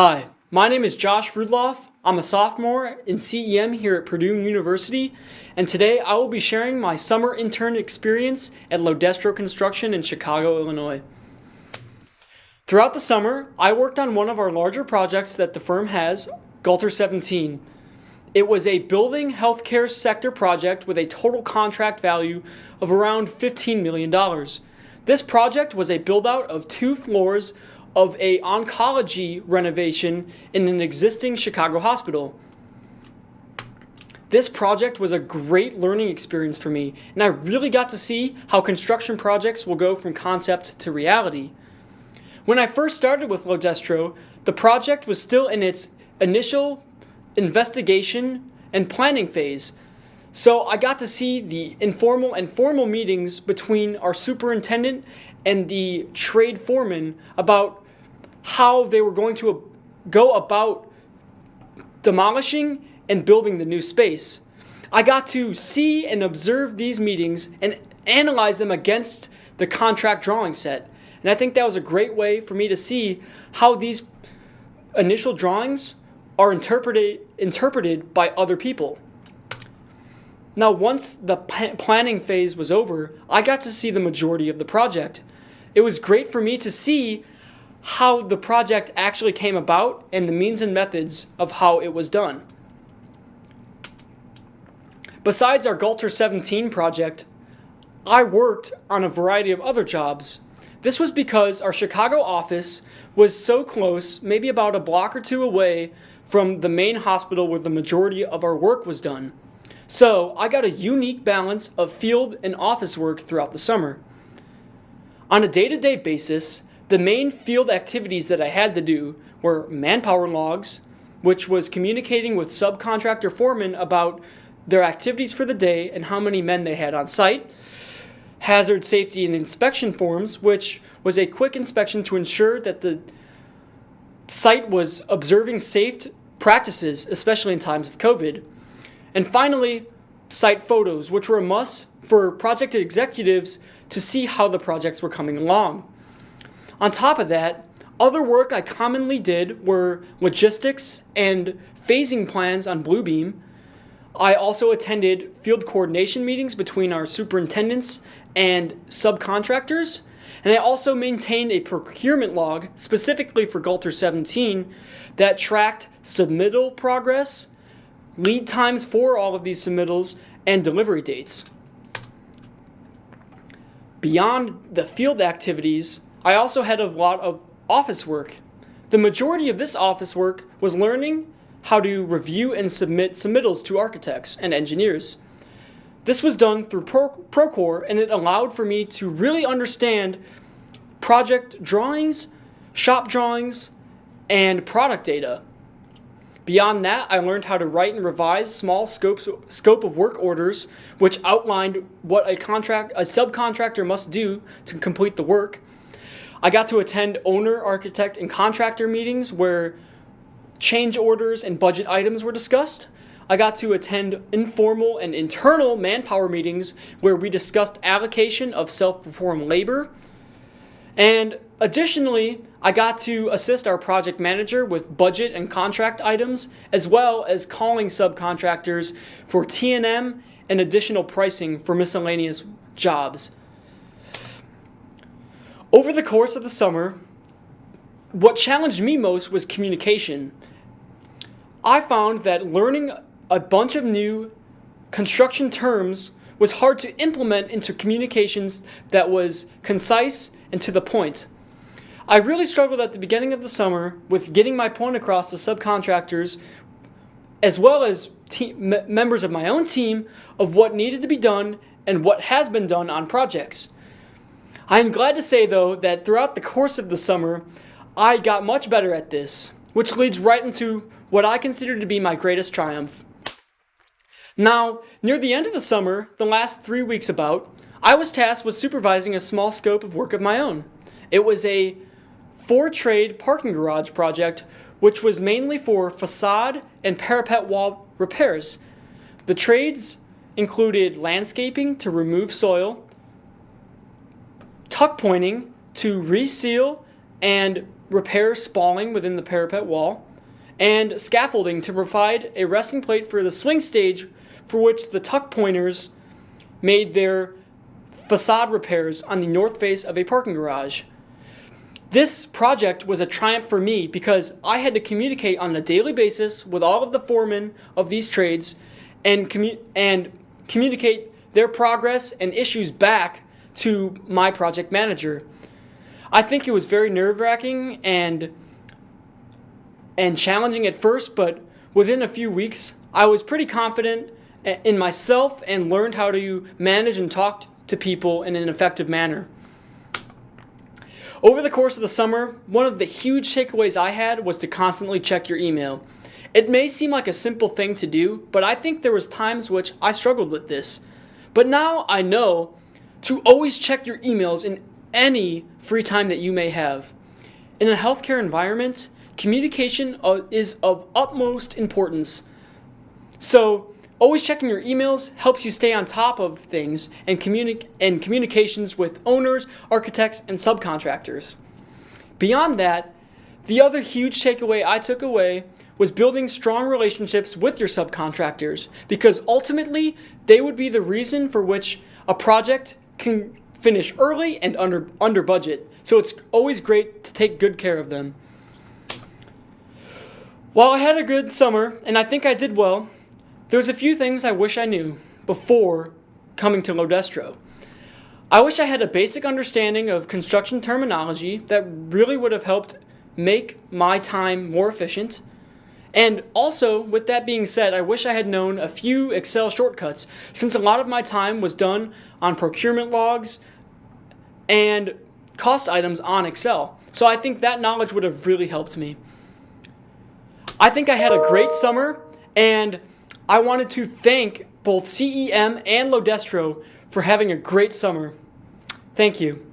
Hi, my name is Josh Rudloff. I'm a sophomore in CEM here at Purdue University, and today I will be sharing my summer intern experience at Lodestro Construction in Chicago, Illinois. Throughout the summer, I worked on one of our larger projects that the firm has, Galter 17. It was a building healthcare sector project with a total contract value of around $15 million. This project was a build-out of 2 floors of an oncology renovation in an existing Chicago hospital. This project was a great learning experience for me, and I really got to see how construction projects will go from concept to reality. When I first started with Lodestro, the project was still in its initial investigation and planning phase, so I got to see the informal and formal meetings between our superintendent and the trade foreman about how they were going to go about demolishing and building the new space. I got to see and observe these meetings and analyze them against the contract drawing set. And I think that was a great way for me to see how these initial drawings are interpreted by other people. Now, once the planning phase was over, I got to see the majority of the project. It was great for me to see how the project actually came about and the means and methods of how it was done. Besides our Galter 17 project, I worked on a variety of other jobs. This was because our Chicago office was so close, maybe about a block or 2 away from the main hospital where the majority of our work was done. So I got a unique balance of field and office work throughout the summer. On a day-to-day basis, the main field activities that I had to do were manpower logs, which was communicating with subcontractor foremen about their activities for the day and how many men they had on site, hazard safety and inspection forms, which was a quick inspection to ensure that the site was observing safe practices, especially in times of COVID. And finally, site photos, which were a must for project executives to see how the projects were coming along. On top of that, other work I commonly did were logistics and phasing plans on Bluebeam. I also attended field coordination meetings between our superintendents and subcontractors, and I also maintained a procurement log specifically for Galter 17 that tracked submittal progress, lead times for all of these submittals, and delivery dates. Beyond the field activities, I also had a lot of office work. The majority of this office work was learning how to review and submit submittals to architects and engineers. This was done through Procore, and it allowed for me to really understand project drawings, shop drawings, and product data. Beyond that, I learned how to write and revise small scope of work orders, which outlined what a subcontractor must do to complete the work. I got to attend owner, architect, and contractor meetings where change orders and budget items were discussed. I got to attend informal and internal manpower meetings where we discussed allocation of self-performed labor. And additionally, I got to assist our project manager with budget and contract items, as well as calling subcontractors for T&M and additional pricing for miscellaneous jobs. Over the course of the summer, what challenged me most was communication. I found that learning a bunch of new construction terms was hard to implement into communications that was concise and to the point. I really struggled at the beginning of the summer with getting my point across to subcontractors, as well as members of my own team, of what needed to be done and what has been done on projects. I am glad to say, though, that throughout the course of the summer, I got much better at this, which leads right into what I consider to be my greatest triumph. Now, near the end of the summer, the last 3 weeks about, I was tasked with supervising a small scope of work of my own. It was a 4-trade parking garage project, which was mainly for facade and parapet wall repairs. The trades included landscaping to remove soil, tuck pointing to reseal and repair spalling within the parapet wall, and scaffolding to provide a resting plate for the swing stage, for which the tuck pointers made their facade repairs on the north face of a parking garage. This project was a triumph for me because I had to communicate on a daily basis with all of the foremen of these trades and communicate their progress and issues back to my project manager. I think it was very nerve-wracking and challenging at first, but within a few weeks, I was pretty confident in myself and learned how to manage and talk to people in an effective manner. Over the course of the summer, one of the huge takeaways I had was to constantly check your email. It may seem like a simple thing to do, but I think there was times which I struggled with this. But now I know to always check your emails in any free time that you may have. In a healthcare environment, communication is of utmost importance. So, always checking your emails helps you stay on top of things and communications with owners, architects, and subcontractors. Beyond that, the other huge takeaway I took away was building strong relationships with your subcontractors, because ultimately they would be the reason for which a project can finish early and under budget. So it's always great to take good care of them. While I had a good summer, and I think I did well, there's a few things I wish I knew before coming to Lodestro. I wish I had a basic understanding of construction terminology that really would have helped make my time more efficient. And also, with that being said, I wish I had known a few Excel shortcuts, since a lot of my time was done on procurement logs and cost items on Excel. So I think that knowledge would have really helped me. I think I had a great summer, and I wanted to thank both CEM and Lodestro for having a great summer. Thank you.